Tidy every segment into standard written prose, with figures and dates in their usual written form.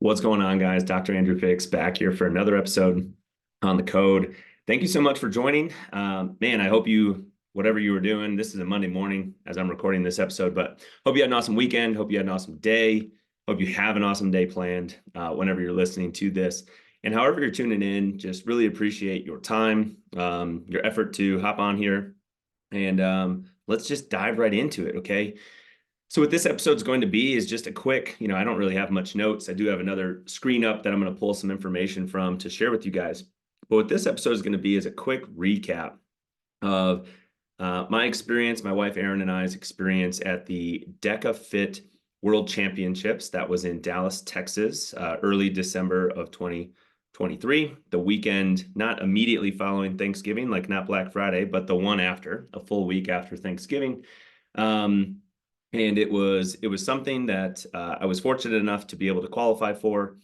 What's going on, guys? Dr. Andrew Fix back here for another episode on the code. Thank you so much for joining. Man, I hope whatever you were doing, this is a Monday morning as I'm recording this episode, but hope you had an awesome weekend. Hope you had an awesome day. Hope you have an awesome day planned whenever you're listening to this. And however you're tuning in, just really appreciate your time, your effort to hop on here. And let's just dive right into it, okay? So what this episode is going to be is just a quick, I don't really have much notes. I do have another screen up that I'm going to pull some information from to share with you guys. But what this episode is going to be is a quick recap of my experience, my wife Erin and I's experience at the DEKA Fit World Championships. That was in Dallas, Texas, early December of 2023. The weekend, not immediately following Thanksgiving, like not Black Friday, but the one after, a full week after Thanksgiving. And it was something that I was fortunate enough to be able to qualify for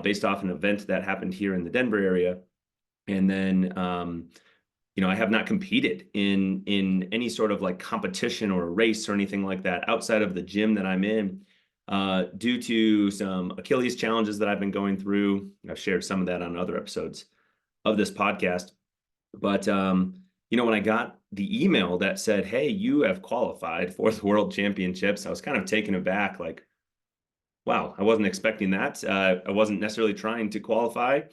based off an event that happened here in the Denver area. And then, I have not competed in any sort of like competition or race or anything like that outside of the gym that I'm in due to some Achilles challenges that I've been going through. I've shared some of that on other episodes of this podcast. But when I got the email that said, hey, you have qualified for the World Championships, I was kind of taken aback, like, wow, I wasn't expecting that. I wasn't necessarily trying to qualify.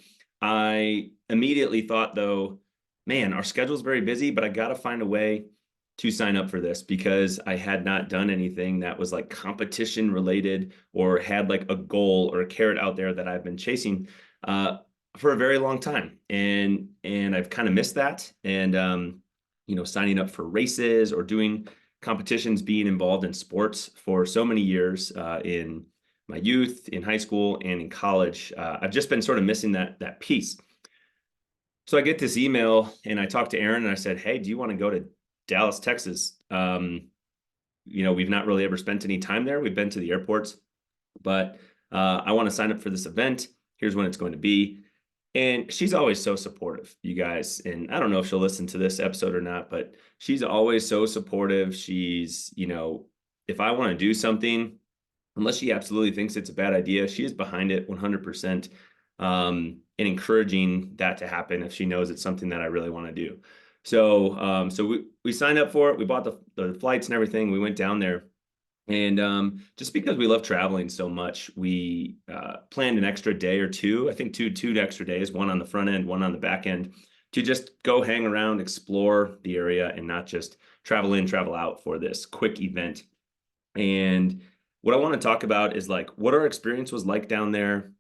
I immediately thought, though, man, our schedule is very busy, but I got to find a way to sign up for this because I had not done anything that was like competition related or had like a goal or a carrot out there that I've been chasing for a very long time. And I've kind of missed that. And, signing up for races or doing competitions, being involved in sports for so many years in my youth, in high school, and in college, I've just been sort of missing that piece. So I get this email and I talked to Erin and I said, hey, do you want to go to Dallas, Texas? We've not really ever spent any time there. We've been to the airports, but I want to sign up for this event. Here's when it's going to be. And she's always so supportive, you guys. And I don't know if she'll listen to this episode or not, but she's always so supportive. She's, if I want to do something, unless she absolutely thinks it's a bad idea, she is behind it 100%, and encouraging that to happen if she knows it's something that I really want to do. So we signed up for it. We bought the flights and everything. We went down there. And just because we love traveling so much, we planned an extra day or two, I think two extra days, one on the front end, one on the back end, to just go hang around, explore the area, and not just travel in, travel out for this quick event. And what I want to talk about is like what our experience was like down there,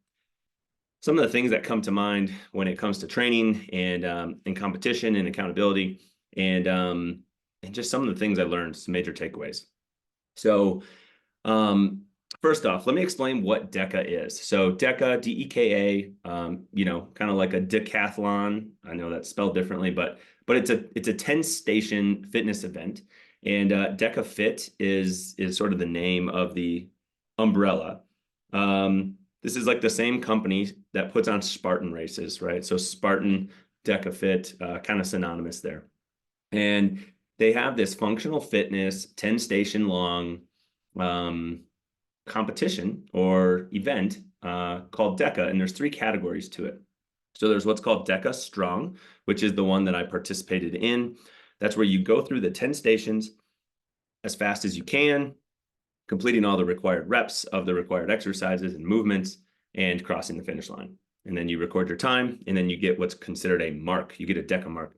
some of the things that come to mind when it comes to training and competition and accountability, and just some of the things I learned, some major takeaways. So first off, let me explain what DEKA is. So DEKA, D-E-K-A, kind of like a decathlon. I know that's spelled differently, but it's a 10-station fitness event. And DEKA Fit is sort of the name of the umbrella. This is like the same company that puts on Spartan races, right? So Spartan, DEKA Fit, kind of synonymous there. And they have this functional fitness 10-station long competition or event called DEKA, and there's 3 categories to it. So there's what's called DEKA Strong, which is the one that I participated in. That's where you go through the 10 stations as fast as you can, completing all the required reps of the required exercises and movements and crossing the finish line. And then you record your time, and then you get what's considered a mark. You get a DEKA mark.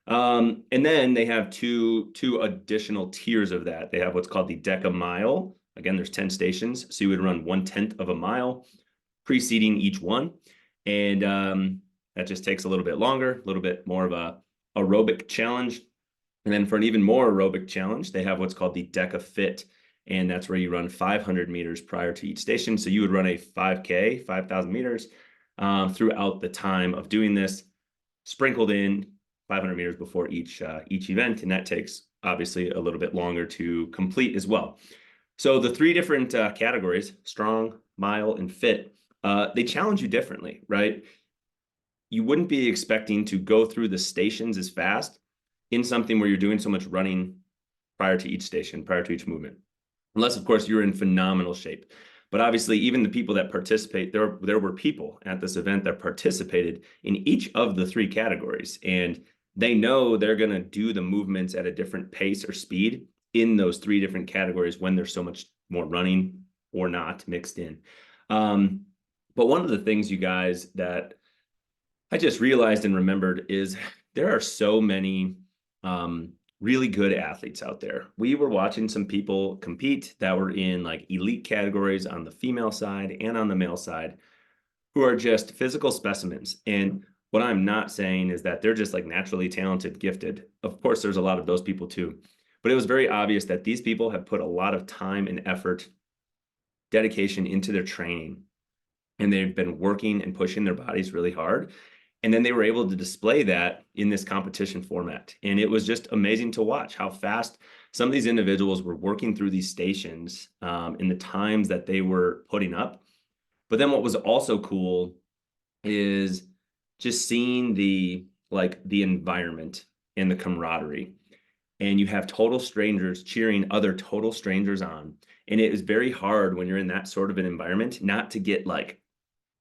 And then they have two additional tiers of that. They have what's called the DEKA mile. Again, there's 10 stations. So you would run 1/10 of a mile preceding each one. And that just takes a little bit longer, a little bit more of a aerobic challenge. And then for an even more aerobic challenge, they have what's called the DEKA Fit. And that's where you run 500 meters prior to each station. So you would run a 5K, 5,000 meters throughout the time of doing this, sprinkled in 500 meters before each event, and that takes obviously a little bit longer to complete as well. So the 3 different categories, strong, mile, and fit, they challenge you differently, right? You wouldn't be expecting to go through the stations as fast in something where you're doing so much running prior to each station, prior to each movement, unless of course you're in phenomenal shape. But obviously, even the people that participate, there were people at this event that participated in each of the three categories. And they know they're going to do the movements at a different pace or speed in those three different categories when there's so much more running or not mixed in. But one of the things, you guys, that I just realized and remembered is there are so many really good athletes out there. We were watching some people compete that were in like elite categories on the female side and on the male side, who are just physical specimens. And what I'm not saying is that they're just like naturally talented, gifted. Of course, there's a lot of those people too. But it was very obvious that these people have put a lot of time and effort, dedication into their training. And they've been working and pushing their bodies really hard. And then they were able to display that in this competition format. And it was just amazing to watch how fast some of these individuals were working through these stations in the times that they were putting up. But then what was also cool is just seeing the environment and the camaraderie. And you have total strangers cheering other total strangers on. And it is very hard when you're in that sort of an environment not to get like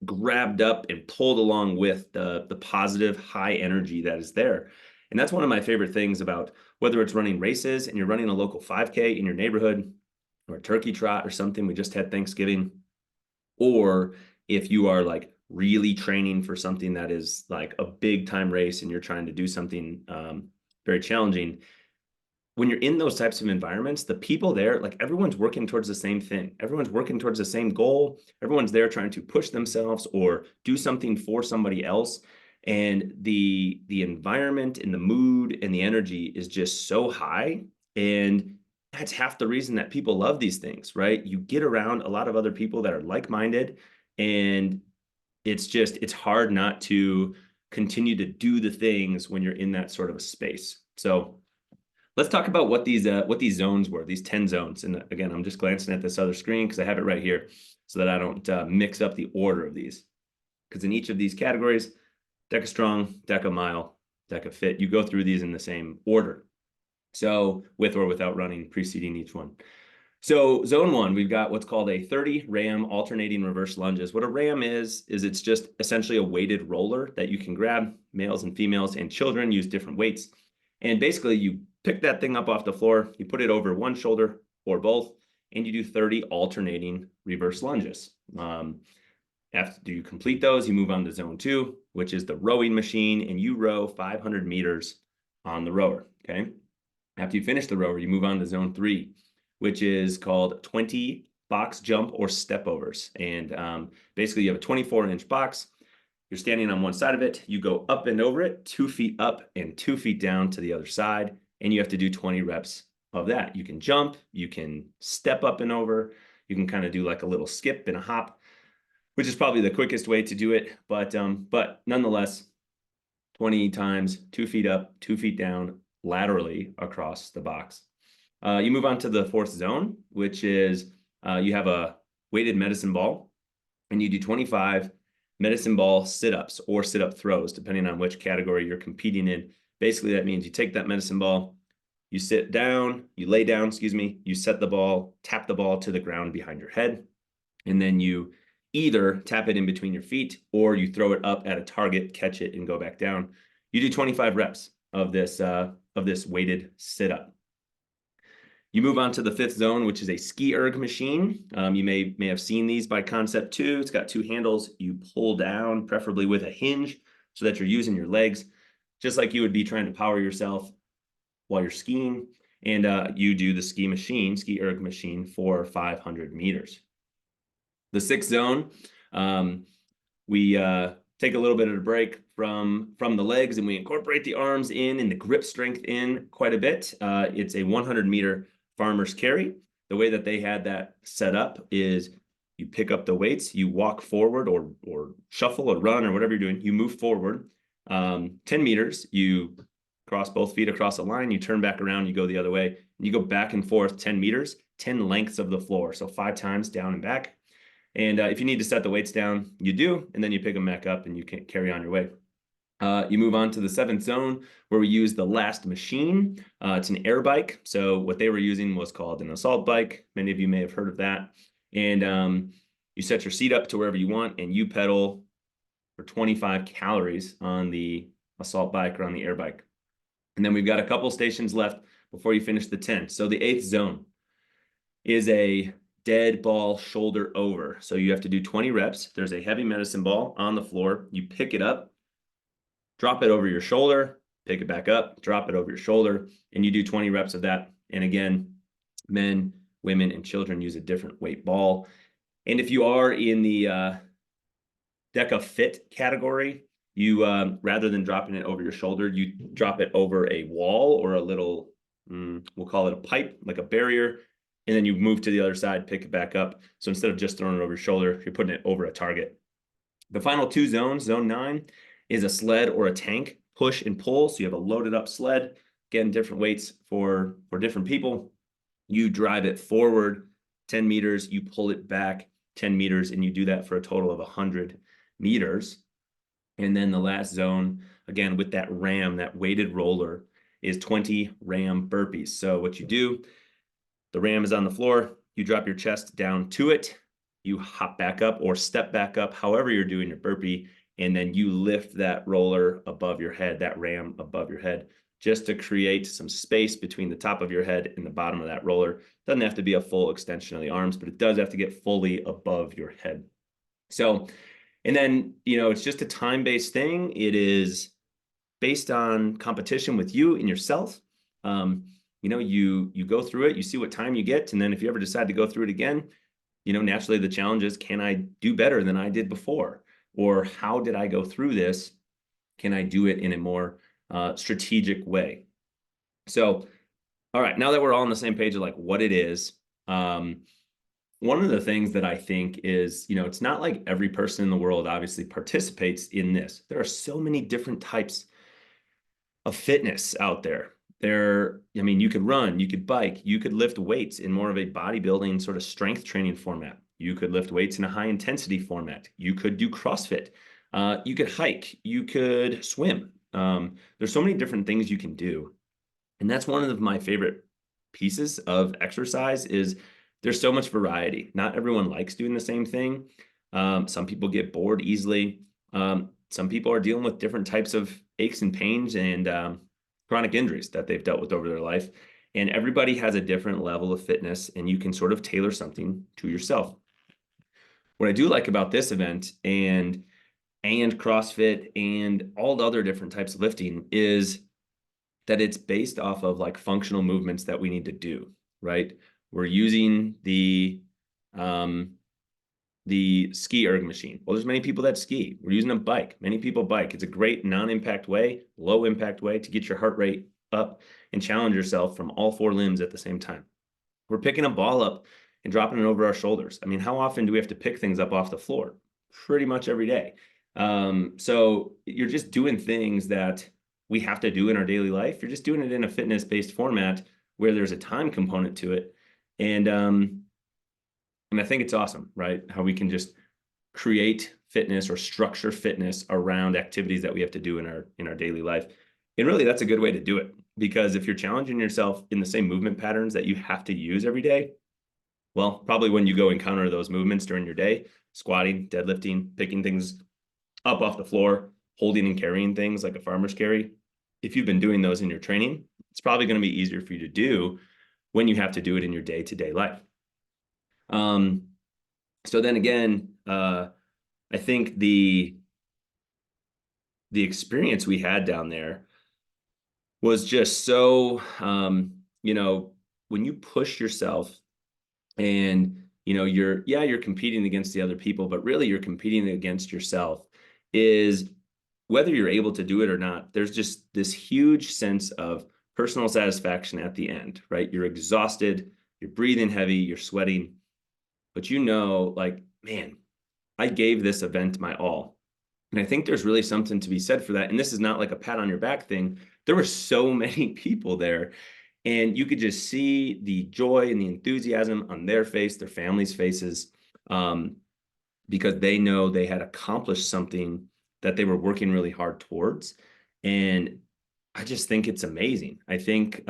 grabbed up and pulled along with the positive high energy that is there. And that's one of my favorite things about whether it's running races and you're running a local 5K in your neighborhood, or a turkey trot or something. We just had Thanksgiving. Or if you are like really training for something that is like a big time race and you're trying to do something very challenging. When you're in those types of environments, the people there, like everyone's working towards the same thing. Everyone's working towards the same goal. Everyone's there trying to push themselves or do something for somebody else. And the environment and the mood and the energy is just so high. And that's half the reason that people love these things, right? You get around a lot of other people that are like-minded, and it's hard not to continue to do the things when you're in that sort of a space. So let's talk about what these zones were, these 10 zones. And again, I'm just glancing at this other screen because I have it right here so that I don't mix up the order of these. Because in each of these categories, DEKA Strong, DEKA Mile, DEKA Fit, you go through these in the same order. So with or without running preceding each one. So zone 1, we've got what's called a 30 RAM alternating reverse lunges. What a RAM is it's just essentially a weighted roller that you can grab. Males and females and children use different weights. And basically you pick that thing up off the floor, you put it over one shoulder or both, and you do 30 alternating reverse lunges. After you complete those, you move on to zone 2, which is the rowing machine, and you row 500 meters on the rower, okay? After you finish the rower, you move on to zone 3, which is called 20 box jump or step overs. And basically you have a 24-inch box. You're standing on one side of it. You go up and over it, 2 feet up and 2 feet down to the other side. And you have to do 20 reps of that. You can jump, you can step up and over, you can kind of do like a little skip and a hop, which is probably the quickest way to do it. But nonetheless, 20 times, 2 feet up, 2 feet down, laterally across the box. You move on to the 4th zone, which is you have a weighted medicine ball, and you do 25 medicine ball sit-ups or sit-up throws, depending on which category you're competing in. Basically, that means you take that medicine ball, you sit down, you lay down, you set the ball, tap the ball to the ground behind your head, and then you either tap it in between your feet or you throw it up at a target, catch it, and go back down. You do 25 reps of this weighted sit-up. You move on to the 5th zone, which is a ski erg machine. You may have seen these by concept too. It's got 2 handles. You pull down, preferably with a hinge, so that you're using your legs, just like you would be trying to power yourself while you're skiing. And you do the ski erg machine for 500 meters. The 6th zone, we take a little bit of a break from the legs, and we incorporate the arms in and the grip strength in quite a bit. It's a 100-meter farmer's carry. The way that they had that set up is you pick up the weights, you walk forward or shuffle or run or whatever you're doing. You move forward 10 meters, you cross both feet across a line, you turn back around, you go the other way, and you go back and forth 10 meters, 10 lengths of the floor. So 5 times down and back. And if you need to set the weights down, you do, and then you pick them back up and you can carry on your way. You move on to the 7th zone, where we use the last machine. It's an air bike. So what they were using was called an assault bike. Many of you may have heard of that. And you set your seat up to wherever you want, and you pedal for 25 calories on the assault bike or on the air bike. And then we've got a couple stations left before you finish the 10. So the 8th zone is a dead ball shoulder over. So you have to do 20 reps. There's a heavy medicine ball on the floor. You pick it up, drop it over your shoulder, pick it back up, drop it over your shoulder, and you do 20 reps of that. And again, men, women, and children use a different weight ball. And if you are in the DEKA Fit category, you rather than dropping it over your shoulder, you drop it over a wall or a little, we'll call it a pipe, like a barrier, and then you move to the other side, pick it back up. So instead of just throwing it over your shoulder, you're putting it over a target. The final two zones, zone 9, is a sled or a tank, push and pull. So you have a loaded up sled, again, different weights for different people. You drive it forward 10 meters, you pull it back 10 meters, and you do that for a total of 100 meters. And then the last zone, again, with that RAM, that weighted roller, is 20 RAM burpees. So what you do, the RAM is on the floor, you drop your chest down to it, you hop back up or step back up, however you're doing your burpee, and then you lift that roller above your head, that RAM above your head, just to create some space between the top of your head and the bottom of that roller. Doesn't have to be a full extension of the arms, but it does have to get fully above your head. So, and then, it's just a time-based thing. It is based on competition with you and yourself. You go through it, you see what time you get, and then if you ever decide to go through it again, naturally the challenge is, can I do better than I did before? Or how did I go through this? Can I do it in a more strategic way? So, all right, now that we're all on the same page of like what it is, one of the things that I think is, it's not like every person in the world obviously participates in this. There are so many different types of fitness out there. You could run, you could bike, you could lift weights in more of a bodybuilding sort of strength training format. You could lift weights in a high intensity format. You could do CrossFit. You could hike, you could swim. There's so many different things you can do. And that's one of my favorite pieces of exercise is there's so much variety. Not everyone likes doing the same thing. Some people get bored easily. Some people are dealing with different types of aches and pains and chronic injuries that they've dealt with over their life. And everybody has a different level of fitness, and you can sort of tailor something to yourself. What I do like about this event and CrossFit and all the other different types of lifting is that it's based off of like functional movements that we need to do, right? We're using the ski erg machine. Well, there's many people that ski. We're using a bike. Many people bike. It's a great non-impact way, low impact way to get your heart rate up and challenge yourself from all 4 limbs at the same time. We're picking a ball up and dropping it over our shoulders. I mean, how often do we have to pick things up off the floor? Pretty much every day. So you're just doing things that we have to do in our daily life. You're just doing it in a fitness-based format where there's a time component to it. And I think it's awesome, right? How we can just create fitness or structure fitness around activities that we have to do in our daily life. And really, that's a good way to do it, because if you're challenging yourself in the same movement patterns that you have to use every day, well, probably when you go encounter those movements during your day, squatting, deadlifting, picking things up off the floor, holding and carrying things like a farmer's carry, if you've been doing those in your training, it's probably going to be easier for you to do when you have to do it in your day-to-day life. So then again, I think the experience we had down there was just so, when you push yourself and, you're competing against the other people, but really you're competing against yourself, is whether you're able to do it or not, there's just this huge sense of personal satisfaction at the end, right? You're exhausted, you're breathing heavy, you're sweating, but like, man, I gave this event my all. And I think there's really something to be said for that. And this is not like a pat on your back thing. There were so many people there, and you could just see the joy and the enthusiasm on their face, their families' faces, because they know they had accomplished something that they were working really hard towards. And I just think it's amazing. I think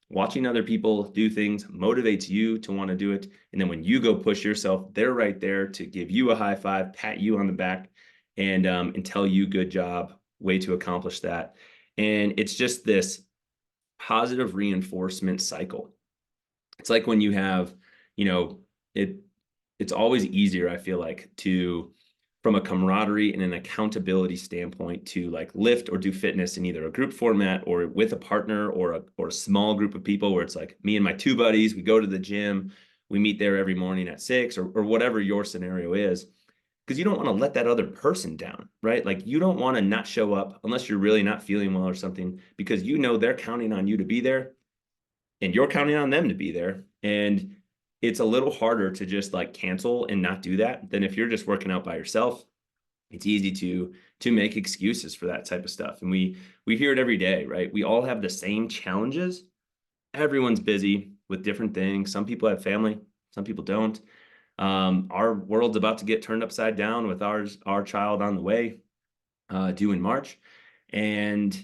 Watching other people do things motivates you to want to do it. And then when you go push yourself, they're right there to give you a high five, pat you on the back, and tell you good job, way to accomplish that. And it's just this positive reinforcement cycle. It's like when you have, you know, it's always easier, I feel like, to from a camaraderie and an accountability standpoint to like lift or do fitness in either a group format or with a partner or a small group of people where it's like me and my two buddies, we go to the gym, we meet there every morning at 6 or whatever your scenario is, because you don't want to let that other person down, right? Like you don't want to not show up unless you're really not feeling well or something, because you know they're counting on you to be there and you're counting on them to be there. And it's a little harder to just like cancel and not do that than if you're just working out by yourself. It's easy to make excuses for that type of stuff. And we hear it every day, right? We all have the same challenges. Everyone's busy with different things. Some people have family, some people don't. Our world's about to get turned upside down with our child on the way, due in March. And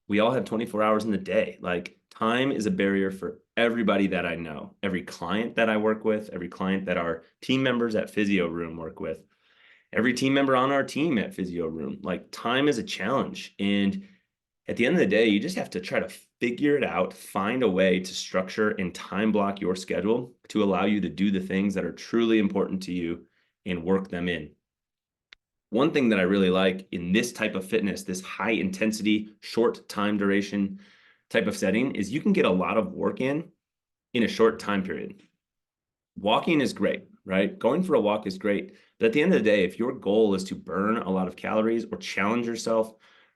we all have 24 hours in the day. Like time is a barrier for everybody that I know, every client that I work with, every client that our team members at PhysioRoom work with, every team member on our team at PhysioRoom. Like time is a challenge. And at the end of the day, you just have to try to figure it out, find a way to structure and time block your schedule to allow you to do the things that are truly important to you and work them in. One thing that I really like in this type of fitness, this high intensity, short time duration type of setting, is you can get a lot of work in a short time period. Walking is great, right? Going for a walk is great. But at the end of the day, if your goal is to burn a lot of calories or challenge yourself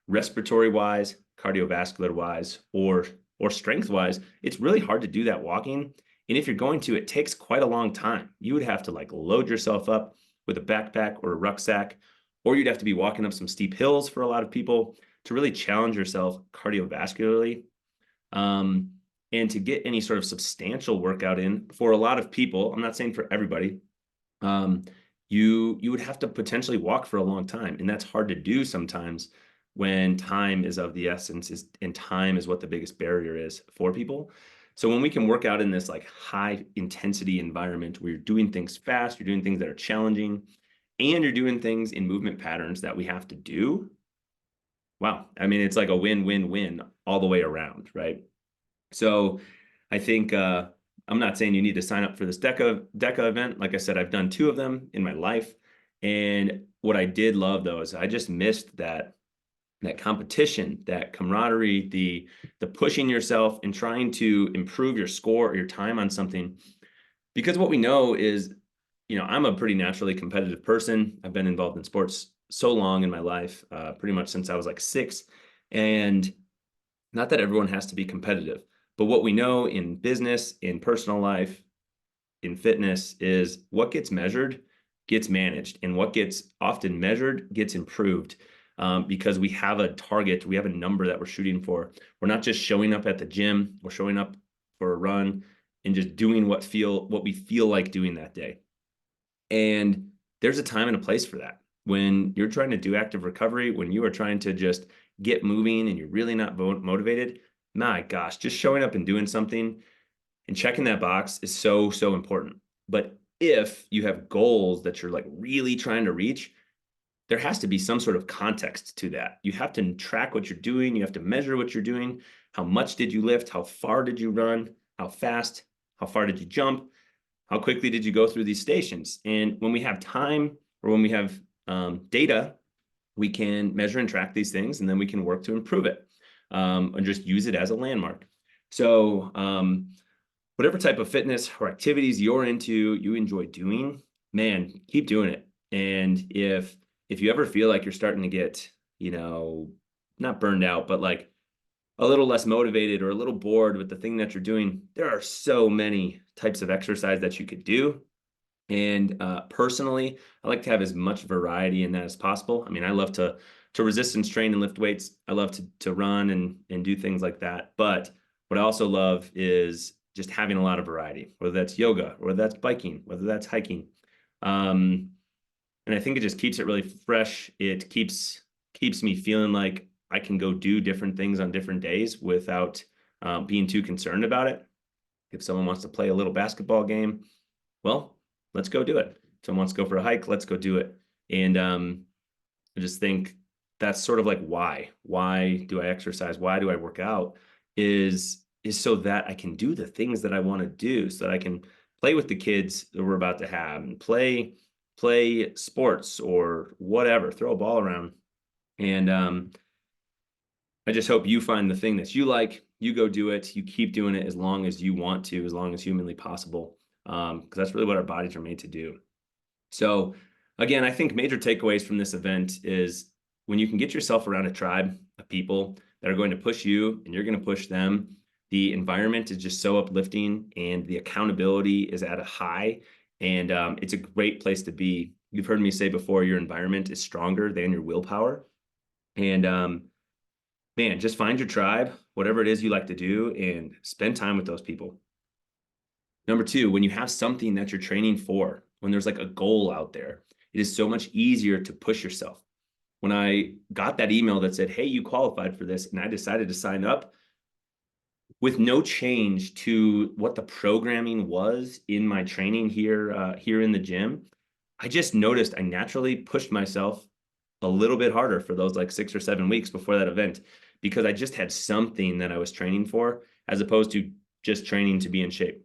respiratory wise, cardiovascular wise, or strength wise, it's really hard to do that walking. And if you're going to, it takes quite a long time. You would have to like load yourself up with a backpack or a rucksack, or you'd have to be walking up some steep hills for a lot of people to really challenge yourself cardiovascularly. And to get any sort of substantial workout in for a lot of people, I'm not saying for everybody, you would have to potentially walk for a long time. And that's hard to do sometimes when time is of the essence, and time is what the biggest barrier is for people. So when we can work out in this like high intensity environment where you're doing things fast, you're doing things that are challenging, and you're doing things in movement patterns that we have to do, wow. I mean, it's like a win-win-win all the way around, right? So I think I'm not saying you need to sign up for this DEKA event. Like I said, I've done 2 of them in my life. And what I did love though is I just missed that competition, that camaraderie, the pushing yourself and trying to improve your score or your time on something. Because what we know is, I'm a pretty naturally competitive person. I've been involved in sports so long in my life, pretty much since I was like 6. And not that everyone has to be competitive, but what we know in business, in personal life, in fitness is what gets measured gets managed, and what gets often measured gets improved, because we have a target, we have a number that we're shooting for. We're not just showing up at the gym, we're showing up for a run and just doing what we feel like doing that day. And there's a time and a place for that. When you're trying to do active recovery, when you are trying to just get moving and you're really not motivated, my gosh, just showing up and doing something and checking that box is so, so important. But if you have goals that you're like really trying to reach, there has to be some sort of context to that. You have to track what you're doing. You have to measure what you're doing. How much did you lift? How far did you run? How fast? How far did you jump? How quickly did you go through these stations? And when we have time, or when we have data, we can measure and track these things, and then we can work to improve it, and just use it as a landmark. So whatever type of fitness or activities you're into, you enjoy doing, man, keep doing it. And if you ever feel like you're starting to get, not burned out, but like a little less motivated or a little bored with the thing that you're doing, there are so many types of exercise that you could do. And personally, I like to have as much variety in that as possible. I mean, I love to resistance train and lift weights. I love to run and do things like that. But what I also love is just having a lot of variety, whether that's yoga, or whether that's biking, whether that's hiking. And I think it just keeps it really fresh. It keeps me feeling like I can go do different things on different days without being too concerned about it. If someone wants to play a little basketball game, well, let's go do it. If someone wants to go for a hike, let's go do it. And I just think that's sort of like why do I exercise? Why do I work out? Is so that I can do the things that I want to do, so that I can play with the kids that we're about to have and play sports or whatever, throw a ball around. And I just hope you find the thing that you like, you go do it, you keep doing it as long as you want to, as long as humanly possible, because that's really what our bodies are made to do. So again, I think major takeaways from this event is when you can get yourself around a tribe of people that are going to push you and you're going to push them, the environment is just so uplifting and the accountability is at a high, and it's a great place to be. You've heard me say before, your environment is stronger than your willpower. And man, just find your tribe, whatever it is you like to do, and spend time with those people. Number two, when you have something that you're training for, when there's like a goal out there, it is so much easier to push yourself. When I got that email that said, hey, you qualified for this, and I decided to sign up with no change to what the programming was in my training here in the gym, I just noticed I naturally pushed myself a little bit harder for those like 6 or 7 weeks before that event, because I just had something that I was training for, as opposed to just training to be in shape,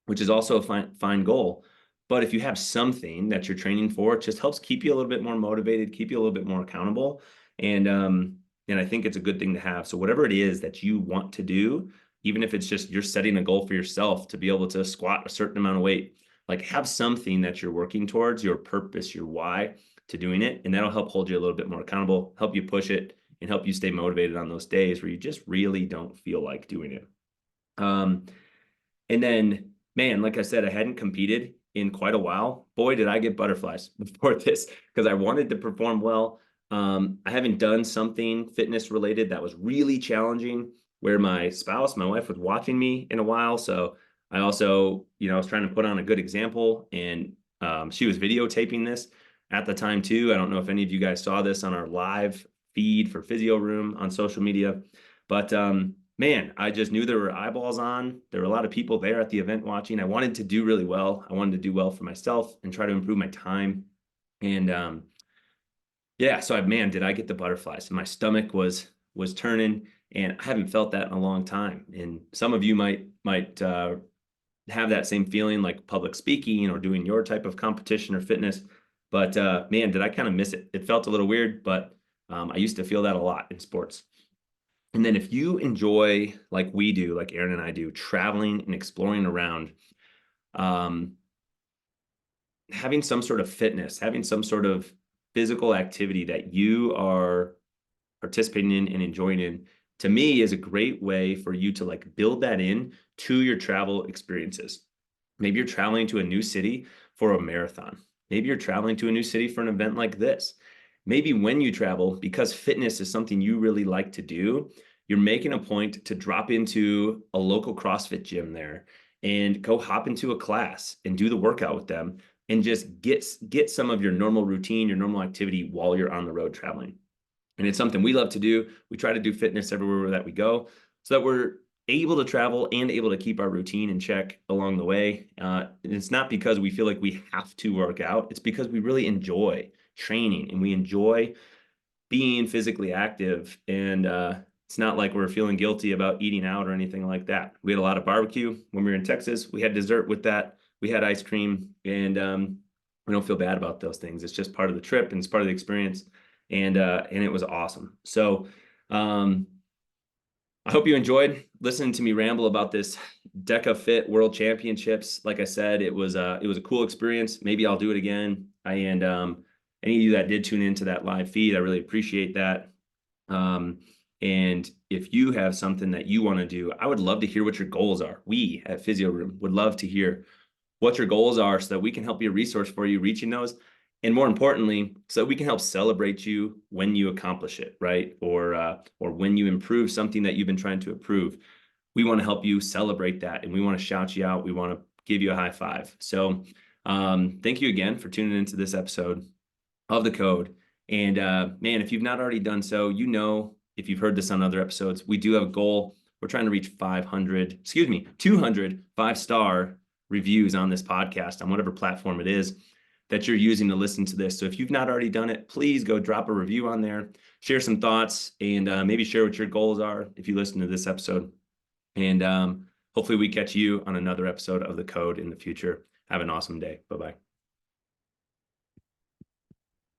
which is also a fine goal. But if you have something that you're training for, it just helps keep you a little bit more motivated, keep you a little bit more accountable. And I think it's a good thing to have. So whatever it is that you want to do, even if it's just you're setting a goal for yourself to be able to squat a certain amount of weight, like have something that you're working towards, your purpose, your why to doing it. And that'll help hold you a little bit more accountable, help you push it, and help you stay motivated on those days where you just really don't feel like doing it. And then, man, like I said, I hadn't competed in quite a while. Boy, did I get butterflies before this, because I wanted to perform well. I haven't done something fitness related that was really challenging, where my wife was watching me in a while. So I also, I was trying to put on a good example, and she was videotaping this at the time too. I don't know if any of you guys saw this on our live feed for PhysioRoom on social media, but man, I just knew there were eyeballs on. There were a lot of people there at the event watching. I wanted to do really well. I wanted to do well for myself and try to improve my time. And yeah, so did I get the butterflies? My stomach was turning, and I haven't felt that in a long time. And some of you might have that same feeling, like public speaking or doing your type of competition or fitness. But man, did I kind of miss it. It felt a little weird, but I used to feel that a lot in sports. And then if you enjoy, like we do, like Aaron and I do, traveling and exploring around, having some sort of fitness, having some sort of physical activity that you are participating in and enjoying in, to me, is a great way for you to like build that in to your travel experiences. Maybe you're traveling to a new city for a marathon. Maybe you're traveling to a new city for an event like this. Maybe when you travel, because fitness is something you really like to do, you're making a point to drop into a local CrossFit gym there and go hop into a class and do the workout with them, and just get some of your normal routine, your normal activity while you're on the road traveling. And it's something we love to do. We try to do fitness everywhere that we go, so that we're able to travel and able to keep our routine in check along the way. And it's not because we feel like we have to work out. It's because we really enjoy training and we enjoy being physically active. And it's not like we're feeling guilty about eating out or anything like that. We had a lot of barbecue when we were in Texas. We had dessert with that. We had ice cream, and we don't feel bad about those things. It's just part of the trip and it's part of the experience. And it was awesome. So I hope you enjoyed listening to me ramble about this DEKA Fit World Championships. Like I said, it was a cool experience. Maybe I'll do it again. And any of you that did tune into that live feed, I really appreciate that. And if you have something that you want to do, I would love to hear what your goals are. We at PhysioRoom would love to hear what your goals are, so that we can help be a resource for you reaching those. And more importantly, so that we can help celebrate you when you accomplish it, right? Or when you improve something that you've been trying to improve. We want to help you celebrate that, and we want to shout you out. We want to give you a high five. So thank you again for tuning into this episode of The Code. And man, if you've not already done so, if you've heard this on other episodes, we do have a goal We're trying to reach 200 5-star reviews on this podcast on whatever platform it is that you're using to listen to this. So if you've not already done it, please go drop a review on there, share some thoughts, and maybe share what your goals are if you listen to this episode. And hopefully we catch you on another episode of The Code in the future. Have an awesome day. Bye-bye.